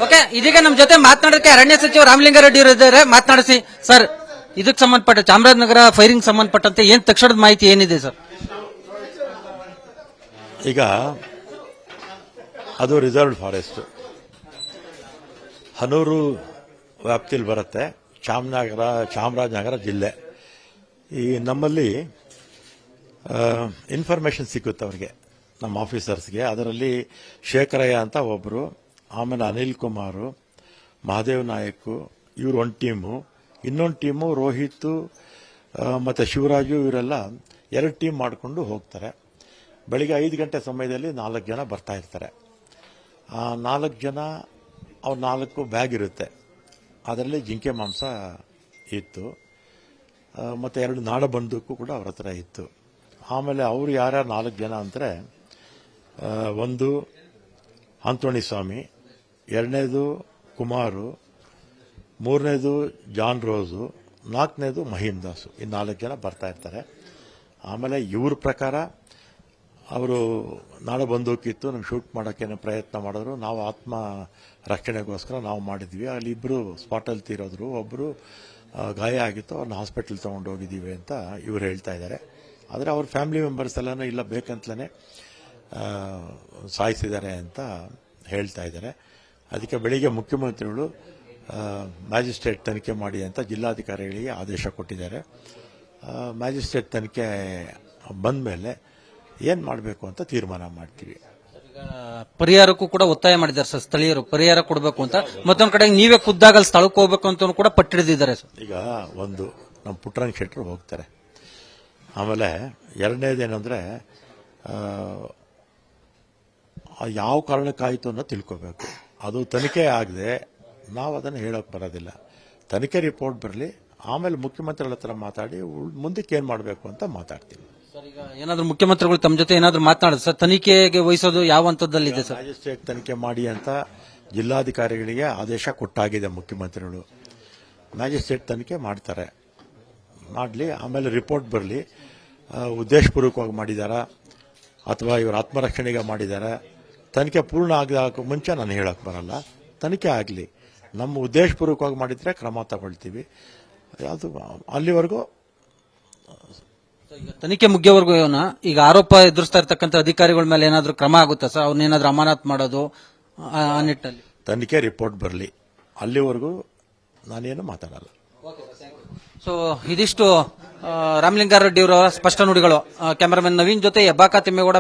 Okay, ಇದೀಗ ನಮ್ಮ ಜೊತೆ ಮಾತನಾಡೋಕೆ ಅರಣ್ಯ ಸಚಿವ ರಾಮಲಿಂಗಾರೆಡ್ಡಿ ಅವರು ಇದ್ದಾರೆ. ಮಾತನಾಡಿಸಿ ಸರ್. ಇದಕ್ಕೆ ಸಂಬಂಧಪಟ್ಟ ಚಾಮರಾಜನಗರ ಫೈರಿಂಗ್ ಸಂಬಂಧಪಟ್ಟಂತೆ ಏನ್ ತಕ್ಷಣದ ಮಾಹಿತಿ ಏನಿದೆ ಸರ್? ಈಗ ಅದು ರಿಸರ್ವ್ಡ್ ಫಾರೆಸ್ಟ್ ಹನೂರು ವ್ಯಾಪ್ತಿಯಲ್ಲಿ ಬರುತ್ತೆ. ಚಾಮರಾಜನಗರ ಜಿಲ್ಲೆ. ಈ ನಮ್ಮಲ್ಲಿ ಇನ್ಫಾರ್ಮೇಶನ್ ಸಿಗುತ್ತೆ ಅವರಿಗೆ, ನಮ್ಮ ಆಫೀಸರ್ಸ್ಗೆ. ಅದರಲ್ಲಿ ಶೇಖರಯ್ಯ ಅಂತ ಒಬ್ಬರು, ಆಮೇಲೆ ಅನಿಲ್ ಕುಮಾರ್, ಮಹಾದೇವ್ ನಾಯಕ್, ಇವರು ಒಂದು ಟೀಮು. ಇನ್ನೊಂದು ಟೀಮು ರೋಹಿತ್ ಮತ್ತು ಶಿವರಾಜು, ಇವರೆಲ್ಲ 2 ಟೀಮ್ ಮಾಡಿಕೊಂಡು ಹೋಗ್ತಾರೆ. ಬೆಳಿಗ್ಗೆ 5 ಗಂಟೆ ಸಮಯದಲ್ಲಿ 4 ಜನ ಬರ್ತಾ ಇರ್ತಾರೆ. ಆ 4 ಜನ, ಅವ್ರ 4 ಬ್ಯಾಗ್ ಇರುತ್ತೆ. ಅದರಲ್ಲಿ ಜಿಂಕೆ ಮಾಂಸ ಇತ್ತು, ಮತ್ತು 2 ನಾಡ ಬಂದೂಕು ಕೂಡ ಅವ್ರ ಹತ್ರ ಇತ್ತು. ಆಮೇಲೆ ಅವರು ಯಾರ್ಯಾರು 4 ಜನ ಅಂದರೆ, ಒಂದು ಆಂತೋಣಿ ಸ್ವಾಮಿ, 2ನೇದು ಕುಮಾರು, 3ನೇದು ಜಾನ್ ರೋಸು, 4ನೇದು ಮಹೀಮ್ ದಾಸು. ಈ 4 ಜನ ಬರ್ತಾ ಇರ್ತಾರೆ. ಆಮೇಲೆ ಇವ್ರ ಪ್ರಕಾರ ಅವರು ನಾಡ ಬಂದೂಕಿತ್ತು, ನಮ್ಗೆ ಶೂಟ್ ಮಾಡೋಕ್ಕೇನೋ ಪ್ರಯತ್ನ ಮಾಡಿದ್ರು. ನಾವು ಆತ್ಮ ರಕ್ಷಣೆಗೋಸ್ಕರ ನಾವು ಮಾಡಿದ್ವಿ. ಅಲ್ಲಿ ಇಬ್ಬರು ಸ್ಪಾಟಲ್ಲಿ ತೀರೋದ್ರು, ಒಬ್ಬರು ಗಾಯ ಆಗಿತ್ತು, ಅವ್ರನ್ನ ಹಾಸ್ಪಿಟಲ್ ತೊಗೊಂಡು ಹೋಗಿದ್ದೀವಿ ಅಂತ ಇವ್ರು ಹೇಳ್ತಾ ಇದ್ದಾರೆ. ಆದರೆ ಅವ್ರ ಫ್ಯಾಮಿಲಿ ಮೆಂಬರ್ಸ್ ಎಲ್ಲನೂ ಇಲ್ಲ, ಬೇಕಂತಲೇ ಸಾಯಿಸಿದ್ದಾರೆ ಅಂತ ಹೇಳ್ತಾ ಇದ್ದಾರೆ. ಅದಕ್ಕೆ ಬೆಳಿಗ್ಗೆ ಮುಖ್ಯಮಂತ್ರಿಗಳು ಮ್ಯಾಜಿಸ್ಟ್ರೇಟ್ ತನಿಖೆ ಮಾಡಿ ಅಂತ ಜಿಲ್ಲಾಧಿಕಾರಿಗಳಿಗೆ ಆದೇಶ ಕೊಟ್ಟಿದ್ದಾರೆ. ಮ್ಯಾಜಿಸ್ಟ್ರೇಟ್ ತನಿಖೆ ಬಂದ ಮೇಲೆ ಏನು ಮಾಡಬೇಕು ಅಂತ ತೀರ್ಮಾನ ಮಾಡ್ತೀವಿ. ಪರಿಹಾರಕ್ಕೂ ಕೂಡ ಒತ್ತಾಯ ಮಾಡಿದ್ದಾರೆ ಸರ್, ಸ್ಥಳೀಯರು ಪರಿಹಾರ ಕೊಡಬೇಕು ಅಂತ. ಮತ್ತೊಂದು ಕಡೆ ನೀವೇ ಖುದ್ದಾಗಲ್ಲಿ ಸ್ಥಳಕ್ಕೆ ಹೋಗ್ಬೇಕು ಅಂತ ಕೂಡ ಪಟ್ಟಿಡಿದ್ದಾರೆ ಸರ್. ಈಗ ಒಂದು ನಮ್ಮ ಪುಟ್ಟರಂಗ ಶೆಟ್ಟರು ಹೋಗ್ತಾರೆ. ಆಮೇಲೆ 2ನೇದೇನೆಂದರೆ, ಯಾವ ಕಾರಣಕ್ಕಾಯಿತು ಅನ್ನೋ ತಿಳ್ಕೋಬೇಕು. ಅದು ತನಿಖೆ ಆಗದೆ ನಾವು ಅದನ್ನು ಹೇಳೋಕೆ ಬರೋದಿಲ್ಲ. ತನಿಖೆ ರಿಪೋರ್ಟ್ ಬರಲಿ, ಆಮೇಲೆ ಮುಖ್ಯಮಂತ್ರಿಗಳ ಹತ್ರ ಮಾತಾಡಿ ಮುಂದಕ್ಕೆ ಏನು ಮಾಡಬೇಕು ಅಂತ ಮಾತಾಡ್ತೀವಿ. ಸರ್, ಈಗ ಏನಾದರೂ ಮುಖ್ಯಮಂತ್ರಿಗಳು ತಮ್ಮ ಜೊತೆ ಏನಾದರೂ ಮಾತನಾಡಿದ್ರೆ ಸರ್, ತನಿಖೆಗೆ ವಹಿಸೋದು ಯಾವ ಹಂತದಲ್ಲಿದೆ ಸರ್? ಮ್ಯಾಜಿಸ್ಟ್ರೇಟ್ ತನಿಖೆ ಮಾಡಿ ಅಂತ ಜಿಲ್ಲಾಧಿಕಾರಿಗಳಿಗೆ ಆದೇಶ ಕೊಟ್ಟಾಗಿದೆ ಮುಖ್ಯಮಂತ್ರಿಗಳು. ಮ್ಯಾಜಿಸ್ಟ್ರೇಟ್ ತನಿಖೆ ಮಾಡ್ತಾರೆ, ಮಾಡಲಿ. ಆಮೇಲೆ ರಿಪೋರ್ಟ್ ಬರಲಿ, ಉದ್ದೇಶಪೂರ್ವಕವಾಗಿ ಮಾಡಿದಾರಾ ಅಥವಾ ಇವರು ಆತ್ಮರಕ್ಷಣೆಗೆ ಮಾಡಿದಾರಾ, ತನಿಖೆ ಪೂರ್ಣ ಆಗಕ್ಕೆ ಮುಂಚೆ ನಾನು ಹೇಳೋಕೆ ಬರಲ್ಲ. ತನಿಖೆ ಆಗಲಿ, ನಮ್ಮ ಉದ್ದೇಶಪೂರ್ವಕವಾಗಿ ಮಾಡಿದರೆ ಕ್ರಮ ತಗೊಳ್ತೀವಿ. ಅದು ಅಲ್ಲಿವರೆಗೂ ತನಿಖೆ ಮುಗಿಯೋವರೆಗೂ ಈಗ ಆರೋಪ ಎದುರಿಸ್ತಾ ಇರ್ತಕ್ಕಂಥ ಅಧಿಕಾರಿಗಳ ಮೇಲೆ ಏನಾದರೂ ಕ್ರಮ ಆಗುತ್ತಾ ಸರ್? ಅವ್ರನ್ನೇನಾದ್ರೂ ಅಮಾನತ್ ಮಾಡೋದು ಆ ನಿಟ್ಟಲ್ಲಿ? ತನಿಖೆ ರಿಪೋರ್ಟ್ ಬರಲಿ, ಅಲ್ಲಿವರೆಗೂ ನಾನೇನು ಮಾತಾಡಲ್ಲ. ಸೊ ಇದಿಷ್ಟು ರಾಮಲಿಂಗಾರೆಡ್ಡಿ ಅವರ ಸ್ಪಷ್ಟ ನುಡಿಗಳು. ಕ್ಯಾಮರಾಮನ್ ನವೀನ್ ಜೊತೆ ಹೆಬ್ಬಾಕ ತಿಮ್ಮೇಗೌಡ,